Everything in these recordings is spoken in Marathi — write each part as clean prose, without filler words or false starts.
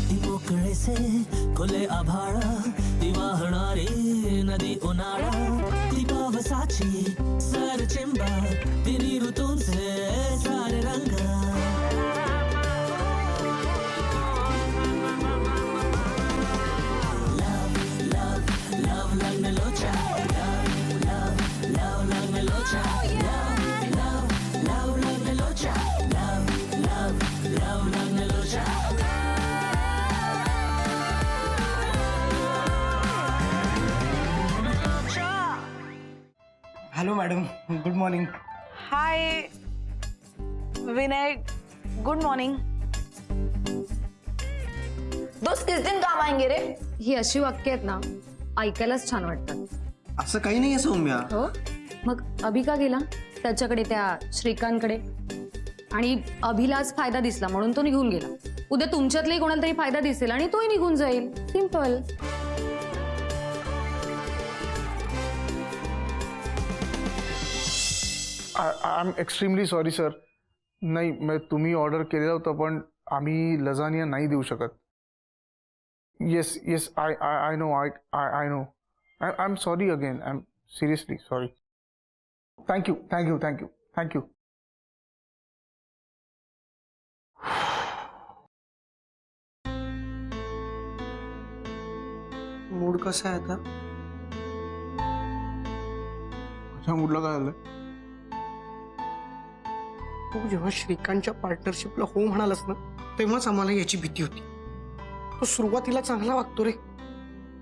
ती मोकळे से खुले आभाळ ती वाहणारी नदी उन्हाळा ती पावसाची सर चिंबा तिन्ही ऋतूंचे सारे रंग हेलो मैडम, गुड मॉर्निंग। हाय विनय, गुड मॉर्निंग। दोस्त किस दिन काम आएंगे रे? ही अशी वाक्य आहेत ना, ऐकायलाच छान वाटतात। असं काही नाही आहे सौम्या। हो, मग अभि का गेला त्याच्याकडे, त्या श्रीकांतकडे? आणि अभिलाच फायदा दिसला म्हणून तो निघून गेला। उद्या तुमच्यातलाही कोणाला तरी फायदा दिसेल आणि तोही निघून जाईल, simple. I am extremely sorry sir. नाही, मैं तुम्ही ऑर्डर केलेलं होतं पण आम्ही लजानिया नाही देऊ शकत। Yes yes, I know, I know. I am sorry again, I am seriously sorry. Thank you thank you thank you thank you. Mood कसा आहे आता? अच्छा, मूडला काय झालं? तू जेव्हा श्रीकांतच्या पार्टनरशिपला हो म्हणालास ना, तेव्हाच आम्हाला याची भीती होती। तो सुरुवातीला चांगला वागतो रे,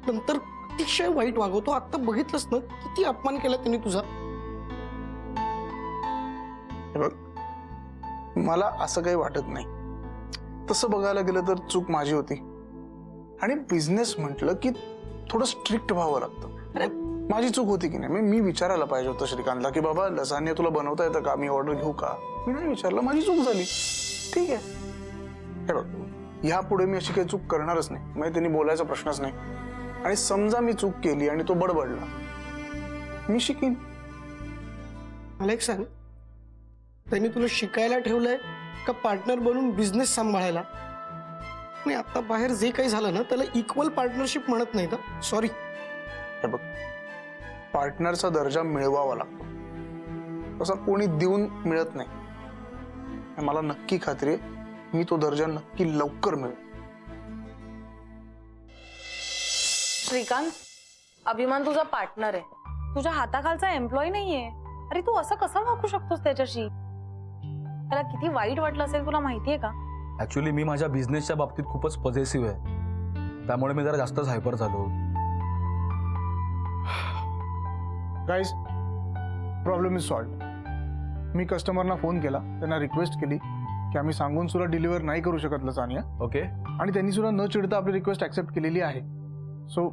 नंतर अतिशय वाईट वागवतो। आता बघितलंस ना किती अपमान केला त्यांनी तुझा। हे बघ, मला असं काही वाटत नाही। तसं बघायला गेलं तर चूक माझी होती आणि बिझनेस म्हटलं की थोडं स्ट्रिक्ट व्हावं लागतं। अरे माझी चूक होती की नाही? मी विचारायला पाहिजे होतं श्रीकांतला की बाबा लसान्या तुला बनवता येतं का, मी ऑर्डर घेऊ का? मी नाही विचारलं, माझी चूक झाली, ठीक आहे। हे बघ, ह्यापुढे मी अशी काही चूक करणारच नाही। म्हणजे त्यांनी बोलायचा प्रश्नच नाही। आणि समजा मी चूक केली आणि तो बडबडला, मी शिकीन। मला एक सांग, त्यांनी तुला शिकायला ठेवलंय का पार्टनर बनून बिझनेस सांभाळायला? नाही, आता बाहेर जे काही झालं ना त्याला इक्वल पार्टनरशिप म्हणत नाही ना, सॉरी। हे बघ, पार्टनरचा दर्जा मिळवावा लागतो, तसा कोणी देऊन मिळत नाही। मला नक्की खात्री आहे, मी तो दर्जा नक्की लवकर मिळेल। श्रीकांत, अभिमान तुझा पार्टनर आहे, तुझ्या हाताखालचा एम्प्लॉई नाहीये। अरे तू असं कसं वागू शकतोस त्याच्याशी? त्याला किती वाईट वाटलं असेल तुला माहितीये का? ऍक्च्युली मी माझ्या बिझनेसच्या बाबतीत खूपच पॉझिटिव्ह आहे, त्यामुळे मी जरा जास्तच हायपर झालो। Guys, problem is solved. मी कस्टमरना फोन केला, त्यांना रिक्वेस्ट केली की आम्ही सांगून सुद्धा डिलिव्हर नाही करू शकत लसानिया। ओके, आणि त्यांनी सुद्धा न चिडता आपली रिक्वेस्ट ऍक्सेप्ट केलेली आहे। सो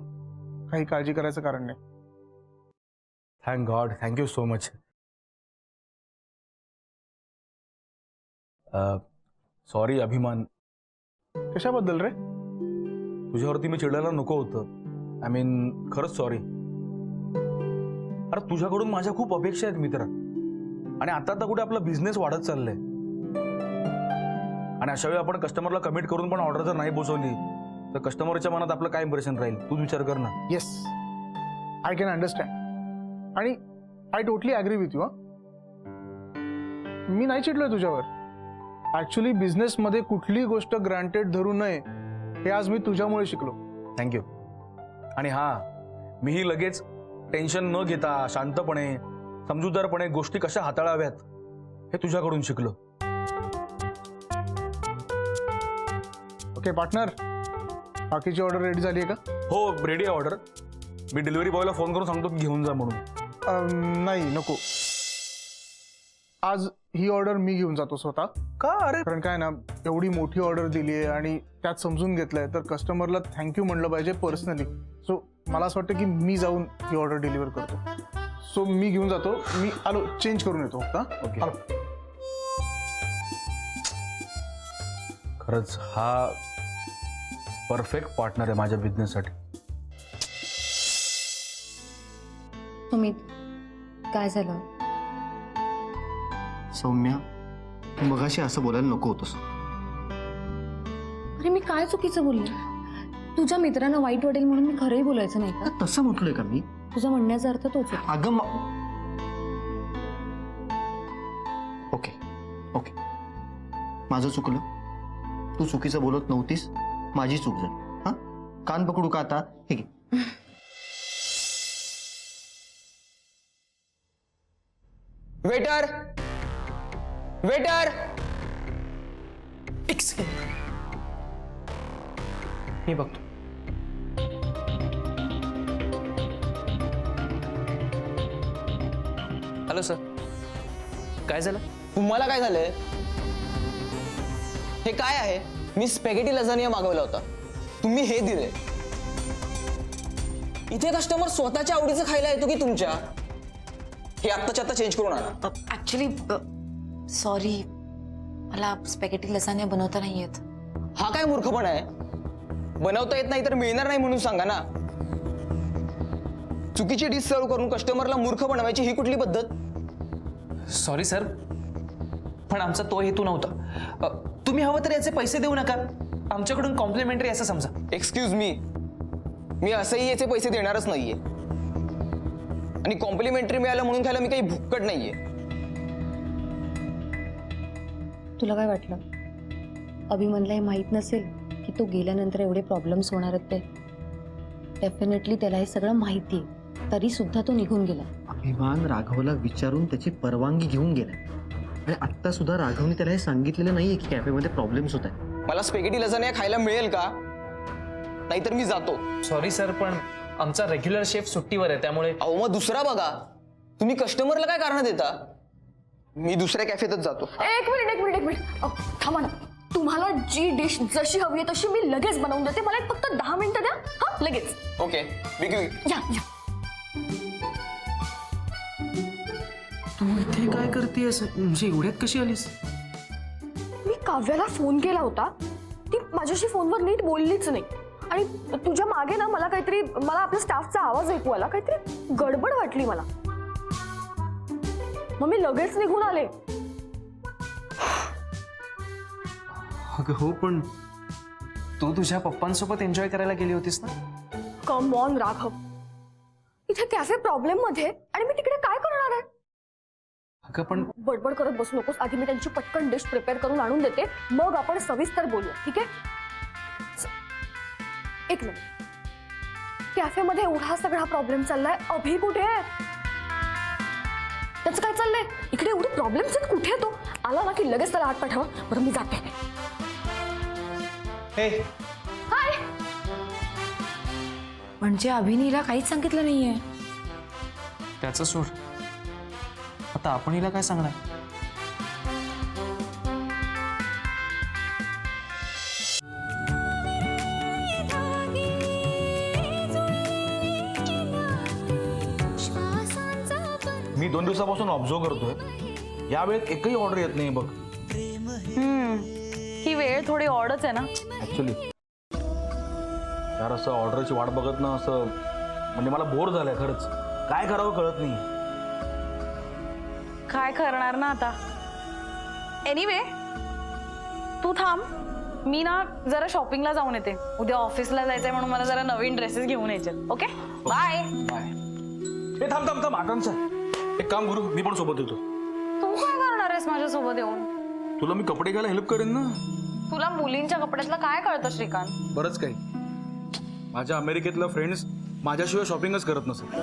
काही काळजी करायचं कारण नाही। Thank God, thank you so much. Sorry अभिमान, कशाबद्दल रे? तुझ्यावरती मी चिडायला नको होतं। आय मीन, खरंच सॉरी। अरे तुझ्याकडून माझ्या खूप अपेक्षा आहेत मित्र, आणि आता कुठे आपला बिझनेस वाढत चाललाय, आणि अशा वेळी आपण कस्टमरला कमिट करून पण ऑर्डर जर नाही पोहोचवली तर कस्टमरच्या मनात आपलं काय इम्प्रेशन राहील? तू विचार कर ना। येस, आय कॅन अंडरस्टँड आणि I totally agree with you. मी नाही चिडलोय तुझ्यावर। ऍक्च्युली बिझनेसमध्ये कुठली गोष्ट ग्रांटेड धरू नये हे आज मी तुझ्यामुळे शिकलो। थँक्यू। आणि हां, मीही लगेच टेन्शन न घेता शांतपणे समजूतदारपणे गोष्टी कशा हाताळाव्यात हे तुझ्याकडून शिकलो। ओके पार्टनर, बाकीची ऑर्डर रेडी झाली आहे का? हो, रेडी आहे ऑर्डर। मी डिलिव्हरी बॉयला फोन करून सांगतो की घेऊन जा म्हणून। नाही, नको। आज ही ऑर्डर मी घेऊन जातो स्वतः। का? अरे कारण काय ना, एवढी मोठी ऑर्डर दिली आहे आणि त्यात समजून घेतलंय तर कस्टमरला थँक्यू म्हणलं पाहिजे पर्सनली। सो मला असं वाटतं की मी जाऊन ही ऑर्डर डिलिव्हर करतो। सो मी घेऊन जातो, मी आलो, चेंज करून येतो। ओके। आलो। खरंच हा परफेक्ट पार्टनर आहे माझ्या बिझनेससाठी। सुमित, काय झालं? सौम्या, मगाशी असं बोलायला नको होतंस। अरे मी काय चुकीचं बोलले? तुझ्या मित्रांना वाईट वाटेल म्हणून मी खरंही बोलायचं नाही का? तसं म्हटलोय का मी? तुझा म्हणण्याचा अर्थ तोच आहे. अगं ओके ओके, माझं चुकलं. तू चुकीचं बोलत नव्हतीस, माझी चूक झाली. हा, कान पकडू का आता? हे घे. वेटर, वेटर, एक सेकंड, मी बघतो. हॅलो सर, काय झालं? तुम्हाला काय झालंय? हे काय आहे? मी स्पॅगेटी लजानिया मागवला होता, तुम्ही हे दिले. इथे कस्टमर स्वतःच्या आवडीचं खायला येतो की तुमच्या? हे आत्ताच्या आत्ता चेंज करून आणा. ऍक्च्युली सॉरी, मला स्पॅगेटी लसान्या बनवता नाही येत. हा काय मूर्खपणा आहे? बनवता येत नाही तर मिळणार नाही म्हणून सांगा ना. चुकीची डिश सर्व करून कस्टमरला मूर्ख बनवायची ही कुठली पद्धत? सॉरी सर, पण आमचा तो हेतू नव्हता. तुम्ही हवं तर याचे पैसे देऊ नका, आमच्याकडून कॉम्प्लिमेंटरी असं समजा. एक्सक्यूज मी असंही याचे पैसे देणारच नाहीये, आणि कॉम्प्लिमेंटरी मिळालं म्हणून खायला मी काही भुक्कड नाहीये. तुला काय वाटलं? अभिमनला हे माहीत नसेल की तो गेल्यानंतर एवढे प्रॉब्लेम्स होणार आहेत ते? डेफिनेटली त्याला हे सगळं माहिती आहे, तरी सुद्धा तो निघून गेला. अभिमान राघवला विचारून त्याची परवानगी घेऊन गेलाय, आणि आत्ता सुद्धा राघवने त्याला हे सांगितलेलं नाहीये की कॅफेमध्ये प्रॉब्लेम्स होत आहेत. मला स्पॅगेटी लजानिया खायला मिळेल का? नाहीतर मी जातो. सॉरी सर, पण आमचा रेग्युलर शेफ सुट्टीवर आहे, त्यामुळे. अहो मग दुसरा बघा. तुम्ही कस्टमरला काय कारण देता? मी दुसऱ्या कॅफेतच जातो. एक मिनिट थांबा ना. तुम्हाला जी डिश जशी हवी आहे तशी मी लगेच बनवून देते. मला एक फक्त 10 मिनिटं द्या. हा, लगेच. ओके, विकी. या. तू इथे काय करतेस? म्हणजे एवढ्यात कशी आलीस? मी काव्याला फोन केला होता, ती माझ्याशी फोनवर नीट बोललीच नाही, आणि तुझ्या मागे ना मला आपल्या स्टाफचा आवाज ऐकू आला. काहीतरी गडबड वाटली मला, मग मी लगेच निघून आले. अगं हो, पण तू तुझ्या पप्पांसोबत एन्जॉय करायला गेली होतीस ना? कम ऑन राघव, इथे कॅफे प्रॉब्लेम मध्ये, आणि मी तिकडे काय करणार आहे? अगं पण बडबड करत बसू नकोस. आधी मी त्यांची पटकन डिश प्रिपेअर करून आणून देते, मग आपण सविस्तर बोलूया, ठीक आहे? एक मिनिट, कॅफेमध्ये एवढा सगळा प्रॉब्लेम चाललाय, अभि कुठे आहे? त्याचं काय चाललंय? इकडे एवढे प्रॉब्लेम्स आहेत, कुठे तो? आला ना की लगेच त्याला आत पाठवा. बरं, मी जाते. हाय. म्हणजे अभिनीला काहीच सांगितलं नाहीये. त्याचं सोड, आता आपण हिला काय सांगणार? मी 2 दिवसापासून ऑब्झर्व करतोय, या वेळेत एकही ऑर्डर येत नाही बघ. ही वेळ थोडी ऑडच आहे ना. ऍक्च्युली यार, असं ऑर्डरची वाट बघत ना, असं म्हणजे मला बोर झालंय खरंच. काय करावं कळत नाही. काय करणार ना आता. एनिवे, तू थांब, मी ना जरा शॉपिंगला जाऊन येते. उद्या ऑफिसला जायचंय म्हणून मला जरा नवीन ड्रेसेस घेऊन यायचे. Okay, bye. बाय. हे थांब आकांक्षा, एक काम करू, मी पण सोबत येतो. तू काय करणार आहेस माझ्यासोबत येऊन? तुला मी कपडे घ्यायला हेल्प करेन ना. तुला मुलींच्या कपड्यातलं काय कळतं श्रीकांत? बरंच काही. माझ्या अमेरिकेतल्या फ्रेंड्स माझ्याशिवाय शॉपिंगच करत नसत.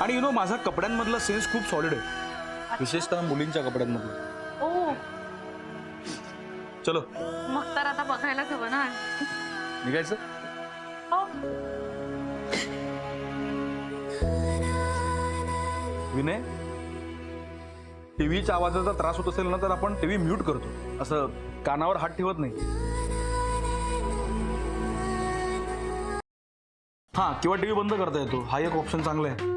आणि यु नो, माझा कपड्यांमधला सेन्स खूप सॉलिड आहे, विशेषतः मुलींच्या कपड्यांमधला. ओ, चलो मग तर आता बघायलाच हवं ना. निघायचं. हो. विनय, टीव्हीच्या आवाजाचा त्रास होत असेल ना, तर आपण टीव्ही म्यूट करतो, असं कानावर हात ठेवत नाही. हा, किंवा टीव्ही बंद करता येतो, हा एक ऑप्शन चांगला आहे.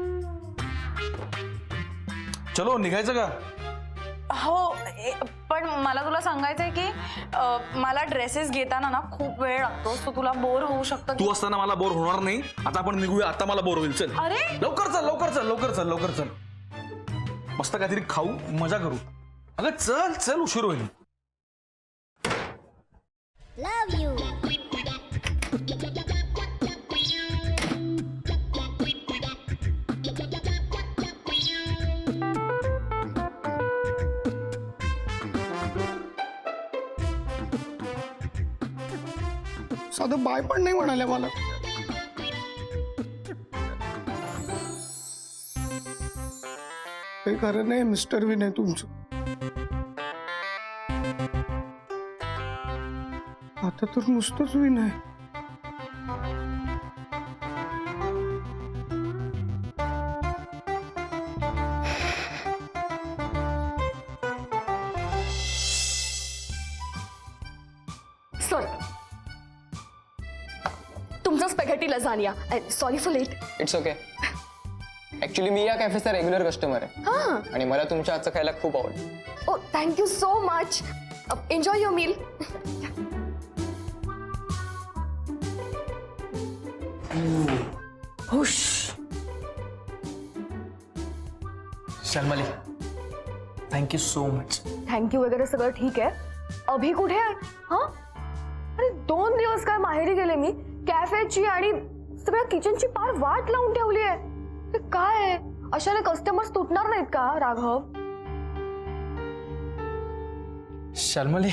चलो, निघायचं का? हो, पण मला तुला सांगायचंय की मला ड्रेसेस घेताना ना खूप वेळ लागतो, तो तुला बोर होऊ शकतं. तू असताना मला बोर होणार नाही. आता आपण निघूया, आता मला बोर होईल. चल. अरे लवकर चल. मस्त काहीतरी खाऊ, मजा करू. अगं चल, उशीर होईल. Love you. साधं बाय पण नाही म्हणाल्या मला. काही खरं नाही मिस्टर विनय तुमचं. आता तर नुसतंच विनय. सर, तुमचा spaghetti lasagna. Sorry for late. It's okay. Actually मी या कॅफेचा रेग्युलर कस्टमर आहे हां. आणि मला तुमच्या हातचं खायला खूप आवडतं. Oh thank you so much. Enjoy your meal. हुश. शर्मली, थँक्यू सो मच. थँक्यू वगैरे सगळं ठीक आहे. अभि कुठे आहे? हा, अरे 2 दिवस काय माहेरी गेले मी. कॅफेची आणि सगळ्या किचनची पार वाट लावून ठेवली आहे. हे काय आहे? अशाने कस्टमर्स तुटणार नाहीत का राघव? शर्मली,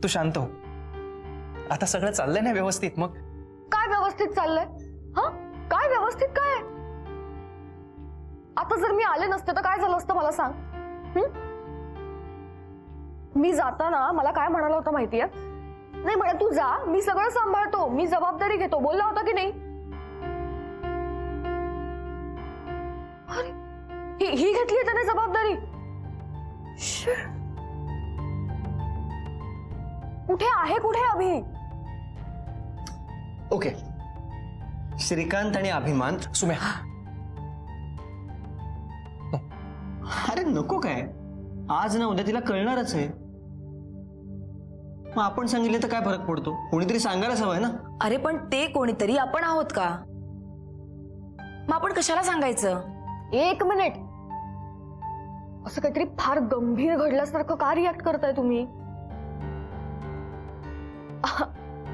तू शांत हो. आता सगळं चाललंय ना व्यवस्थित. मग काय व्यवस्थित चाललंय? हा, काय व्यवस्थित काय? आता जर मी आले नसते तर काय झालं असतं मला सांग. मी जाताना मला काय म्हणाला होता माहितीये? नाही म्हणे तू जा, मी सगळं सांभाळतो, मी जबाबदारी घेतो, बोलला होता की नाही? अरे ही घेतली त्याने जबाबदारी. कुठे आहे, कुठे अभि? ओके, श्रीकांत आणि अभिमान. सुम्या, अरे नको काय, आज ना उद्या तिला कळणारच आहे. मग आपण सांगितलं तर काय फरक पडतो? कोणीतरी सांगायलाच हवंय ना. अरे पण ते कोणीतरी आपण आहोत का? मग आपण कशाला सांगायचं? 1 मिनिट. असं काहीतरी फार गंभीर घडल्यासारखं का रिॲक्ट करताय तुम्ही?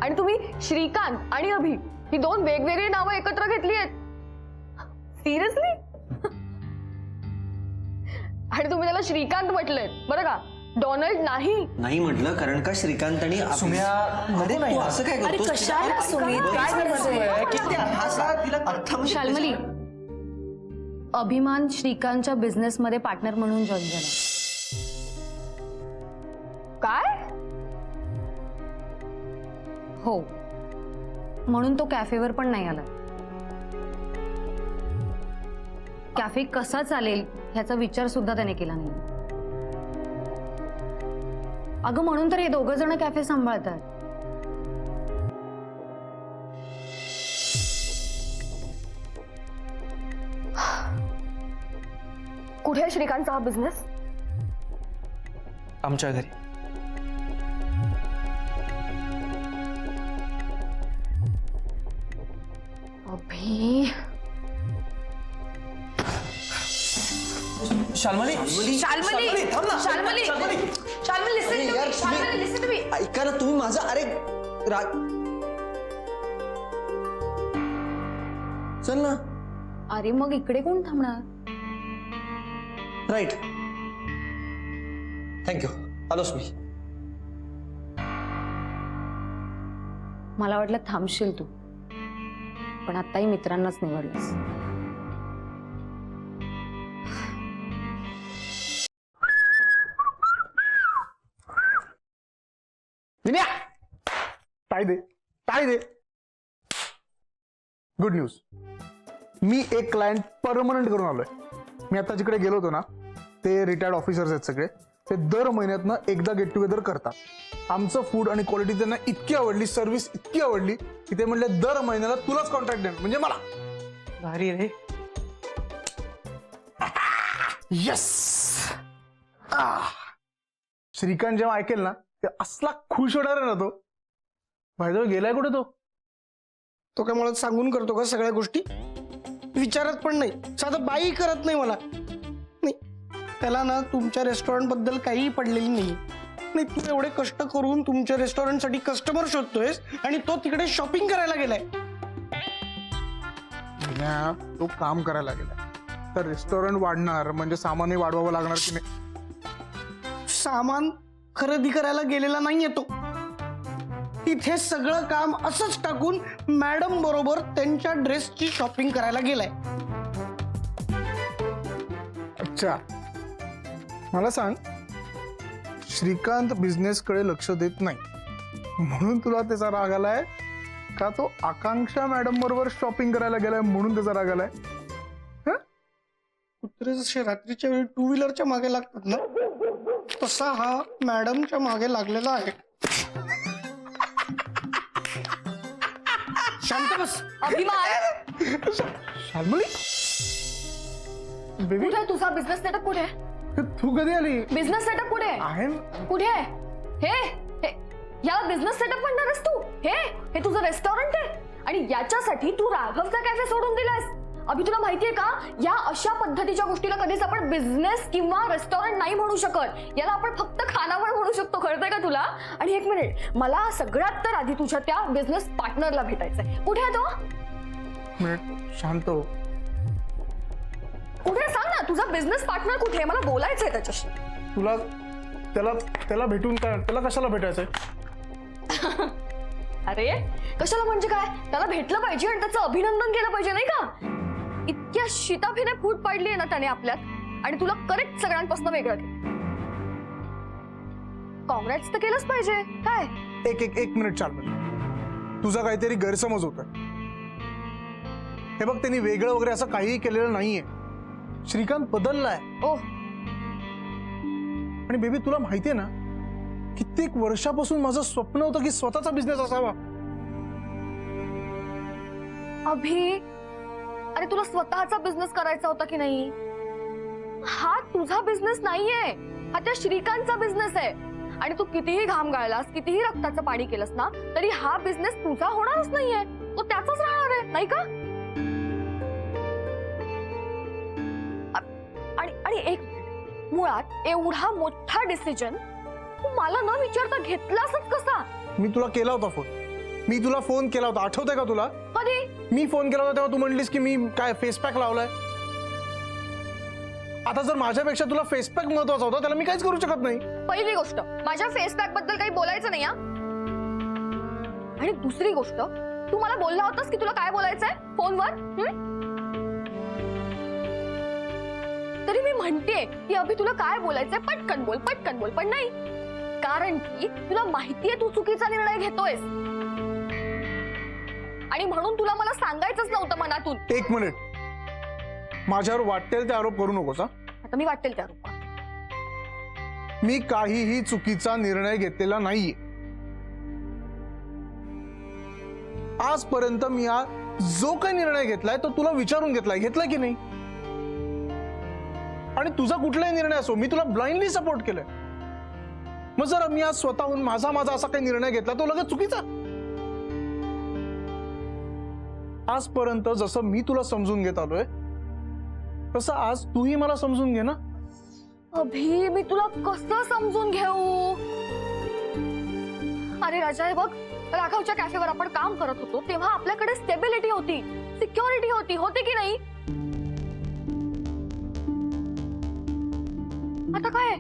आणि तुम्ही श्रीकांत आणि अभि ही 2 वेगवेगळी नावं एकत्र घेतली आहेत. सिरियसली? आणि तुम्ही त्याला श्रीकांत म्हटलंय बरं का, डोनाल्ड नाही. नाही म्हटलं कारण का श्रीकांत आणि सुम्या, अरे तू असं काय अरे करतोस? कशाला सुमित, काय करायचंय? शाल्मली, अभिमान श्रीकांतच्या बिझनेस मध्ये पार्टनर म्हणून जॉईन झाला. काय? हो, म्हणून तो कॅफेवर पण नाही आला. कॅफे कसा चालेल ह्याचा विचार सुद्धा त्याने केला नाही. अगं म्हणून तर हे 2 जण कॅफे सांभाळतात. कुठे आहे श्रीकांतचा हा बिझनेस? आमच्या घरी. अभि, शाल्मली, शाल्मली, थांब ना. Shalmali, Shalmali, listen to me, Shalmali, listen to me. ऐका ना तुम्ही माझा. अरे चल ना. अरे मग इकडे कोण थांबणार? Right, thank you. आलोच मी. मला वाटलं थांबशील तू, पण आताही मित्रांनाच निवडलंस. विनया, टाळी दे, टाळी दे. गुड न्यूज, मी एक क्लायंट परमनंट करून आलोय. मी आता जिकडे गेलो होतो ना, ते रिटायर्ड ऑफिसर्स आहेत सगळे. ते दर महिन्यातनं एकदा गेट टुगेदर करतात. आमचं फूड आणि क्वालिटी त्यांना इतकी आवडली, सर्व्हिस इतकी आवडली की ते म्हणले दर महिन्याला तुलाच कॉन्ट्रॅक्ट देणार, म्हणजे मला. भारी रे. येस. श्रीकांत जेव्हा ऐकेल ना ते असला खुश होणार आहे ना तो. भाईजवळ गेलाय कुठे तो? तो काय मला सांगून करतो का सगळ्या गोष्टी? विचारत पण नाही, साधं बाई करत नाही मला. नाही, त्याला ना तुमच्या रेस्टॉरंट बद्दल काहीही पडलेली नाही. नाही तू एवढे कष्ट करून तुमच्या रेस्टॉरंटसाठी कस्टमर शोधतोयस आणि तो तिकडे शॉपिंग करायला गेलाय. तो काम करायला गेला तर रेस्टॉरंट वाढणार म्हणजे सामानही वाढवावं लागणार की नाही? सामान खरेदी करायला गेलेला नाहीये तो. तिथे सगळं काम असंच टाकून मॅडम बरोबर त्यांच्या ड्रेसची शॉपिंग करायला गेलाय. अच्छा, मला सांग, श्रीकांत बिझनेस कडे लक्ष देत नाही म्हणून तुला त्याचा राग आलाय का तो आकांक्षा मॅडम बरोबर शॉपिंग करायला गेलाय म्हणून त्याचा राग आलाय? कुत्रे जसे रात्रीच्या वेळी 2 व्हीलरच्या मागे लागतात ना, तसा हा मॅडमच्या मागे लागलेला आहे. शांत बस. अभिमान, शाल्मली बेबी, कुठे आहे तुझा बिझनेस सेटअप? कुठे आहे तू कधी आली? Business setup? कुठे आहे? आहे कुठे आहे हे? याला बिझनेस सेटअप म्हणणारस तू? हे तुझं रेस्टॉरंट आहे आणि याच्यासाठी तू राघवचा कॅफे सोडून दिलास. अभि, तुला माहितीये का, या अशा पद्धतीच्या गोष्टीला कधीच आपण बिझनेस किंवा रेस्टॉरंट नाही म्हणू शकत. याला आपण फक्त खानावळ म्हणू शकतो. कळतंय का तुला? आणि एक मिनिट, मला सगळ्यात तर आधी तुझ्या त्या बिझनेस पार्टनरला भेटायचंय. कुठे आहे तो? मिनिट, शांत हो. कुठे सांग ना, तुझा बिझनेस पार्टनर कुठे आहे? मला बोलायचंय त्याच्याशी. तुला त्याला भेटून काय, त्याला कशाला भेटायचंय? अरे कशाला म्हणजे काय, त्याला भेटलं पाहिजे आणि त्याचं अभिनंदन केलं पाहिजे, नाही का? इतक्या शिताफीने फूट पाडली आहे ना त्याने आपल्यात, आणि तुला करेक्ट सगळ्यांपासून वेगळं केलं. काँग्रेस तर केलंच पाहिजे. काय एक मिनिट शाल्मली, तुझा काहीतरी गैरसमज होतोय. हे बघ, त्यांनी वेगळं वगैरे असं काहीही केलेलं नाहीये. श्रीकांत बदललाय. ओ, आणि बेबी, तुला माहितीये ना, कित्येक वर्षापासून माझं स्वप्न होतं की स्वतःचा बिझनेस असावा. अभि, अरे तुला स्वतःचा बिझनेस करायचा होता की नाही? हा तुझा बिझनेस नाहीये, हा त्या श्रीकांतचा बिझनेस आहे. आणि तू कितीही घाम गाळलास, कितीही रक्ताचं पाणी केलंस ना, तरी हा बिझनेस तुझा होणारच नाहीये. तो त्याचाच राहणार आहे, नाही का? आणि एक मुळात एवढा मोठा डिसिजन तू मला न विचारता घेतलासच कसा? मी तुला केला होता फोन. मी तुला फोन केला होता, आठवतंय का तुला? कधी? मी फोन केला होता तेव्हा तू म्हणलीस की मी काय फेस पॅक लावलाय. आता जर माझ्यापेक्षा तुला फेस पॅक महत्वाचा होता, त्याला मी काहीच करू शकत नाही. पहिली गोष्ट, माझ्या फेस पॅक बद्दल काही बोलायचं नाही. आणि दुसरी गोष्ट, तू मला बोलला होतास की तुला काय बोलायचंय फोनवर. तरी मी म्हणतेय की अभि, तुला काय बोलायचंय पटकन बोल, पटकन बोल. पण नाही, कारण की तुला माहितीये तू चुकीचा निर्णय घेतोयस, आणि म्हणून तुला मला सांगायचंच नव्हतं मनातून. एक मिनिट, माझ्यावर वाटेल ते आरोप करू नकोस. आता मी वाटेल त्या रूपात. मी काहीही चुकीचा निर्णय घेतलेला नाहीये. आजपर्यंत मी जो काही निर्णय घेतलाय तो तुला विचारून घेतलाय की नाही? आणि तुझा कुठलाही निर्णय असो, मी तुला ब्लाइंडली सपोर्ट केलाय. मग जर मी आज स्वतःहून माझा असा काही निर्णय घेतला तो लगेच चुकीचा? आजपर्यंत जसं मी तुला समजून घेत आलोय तसं आज तूही मला समजून घे ना. अभि, मी तुला कसं समजून घेऊ? अरे राजा, हे बघ, राघवच्या कॅफेवर आपण काम करत होतो तेव्हा आपल्याकडे स्टेबिलिटी होती, सिक्युरिटी होती की नाही? आता काय?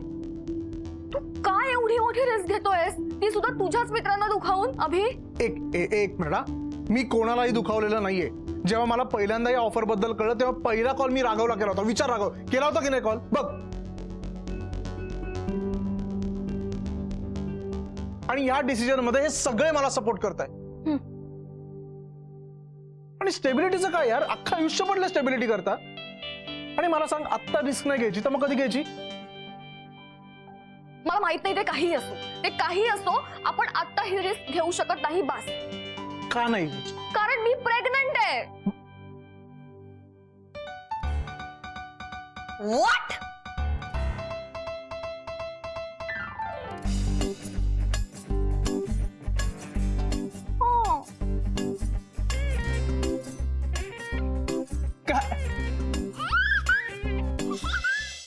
तू काय एवढी मोठी रिस्क घेतोयस, ती सुद्धा तुझ्याच मित्रांना दुखावून? अभि, एक मिनिट, मी कोणालाही दुखावलेलं नाहीये. जेव्हा मला पहिल्यांदा या ऑफर बद्दल कळलं तेव्हा पहिला कॉल मी राघवला केला होता. विचार, राघव केला होता की नाही कॉल? बघ. आणि या डिसिजन मध्ये हे सगळे मला सपोर्ट करताय. आणि स्टेबिलिटीचं काय यार, अख्खा आयुष्य पडलं स्टेबिलिटी करता. आणि मला सांग, आत्ता रिस्क नाही घ्यायची तर मग कधी घ्यायची? मला माहित नाही, ते काही असो, आपण आता ही रिस्क घेऊ शकत नाही. बास. का नाही? कारण मी प्रेग्नंट आहे. व्हॉट?